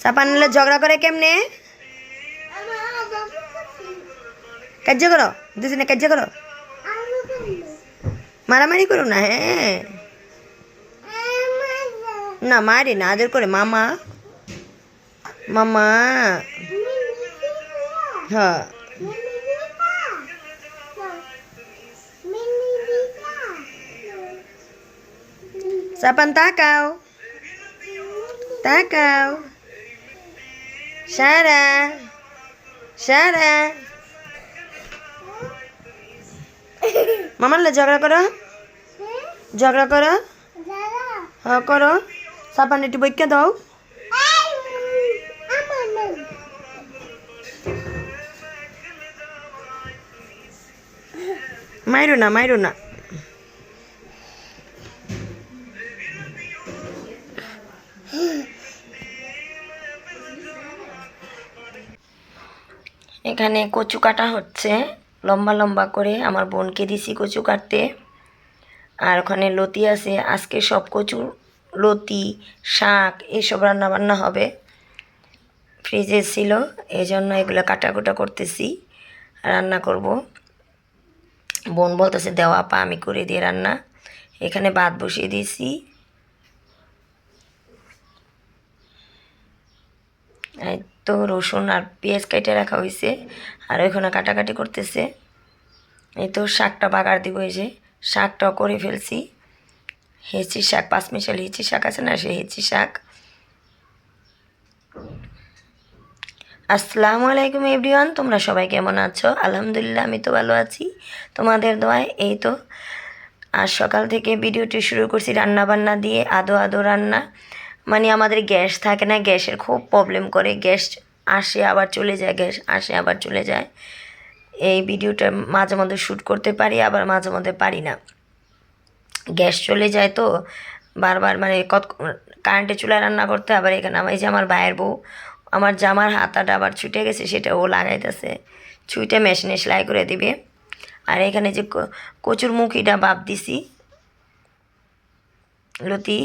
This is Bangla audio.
সাপান নিলে ঝগড়া করে কেমনে? কার্য করো, দুজনে কার্য করো, মারামারি করো না। হ্যাঁ না মারি না, আদর করে মামা মামা। হ্যাঁ সাপান তাকাও তাকাও, সারা সারা মামার ঝগড়া করো, ঝগড়া করো। হ্যাঁ করো, সাপান একটু বইকে দাও। মাইরো না মাইরো না। এখানে কচু কাটা হচ্ছে লম্বা লম্বা করে, আমার বোনকে দিছি কচু কাটতে। আর ওখানে লতি আছে, আজকে সব কচু লতি শাক এসব রান্না বান্না হবে। ফ্রিজে ছিল এই জন্য এগুলো কাটাকুটা করতেছি, রান্না করব। বোন বলতেছে দেওয়া আপা আমি করে দিয়ে রান্না। এখানে ভাত বসিয়ে দিয়েছি। এই তো রসুন আর পেঁয়াজ কেটে রাখা হয়েছে, আর ওইখানে কাটাকাটি করতেছে। এই তো শাকটা বাগার দিব, এই যে শাকটাও করে ফেলছি। হেঁচি শাক, পাঁচমিশালি হেঁচি শাক আছে না, সেই হেঁচি শাক। আসসালামু আলাইকুম এভরিওয়ান, তোমরা সবাই কেমন আছো? আলহামদুলিল্লাহ আমি তো ভালো আছি, তোমাদের দোয়ায়। এই তো আজ সকাল থেকে ভিডিওটি শুরু করছি রান্না বান্না দিয়ে। আদো আদো রান্না, মানে আমাদের গ্যাস থাকে না, গ্যাসের খুব প্রবলেম করে। গ্যাস আসে আবার চলে যায়, গ্যাস আসে আবার চলে যায়। এই ভিডিওটা মাঝে মধ্যে শ্যুট করতে পারি, আবার মাঝে মধ্যে পারি না। গ্যাস চলে যায় তো বারবার, মানে কারেন্টে চুলায় রান্না করতে। আবার এখানে এই যে আমার ভাইয়ের বউ, আমার জামার হাতাটা আবার ছুটে গেছে, সেটা ও লাগাইতেছে, ছুঁইটে মেশিনে সেলাই করে দিবে। আর এখানে যে কচুর মুখিটা বাপ দিছি, লতি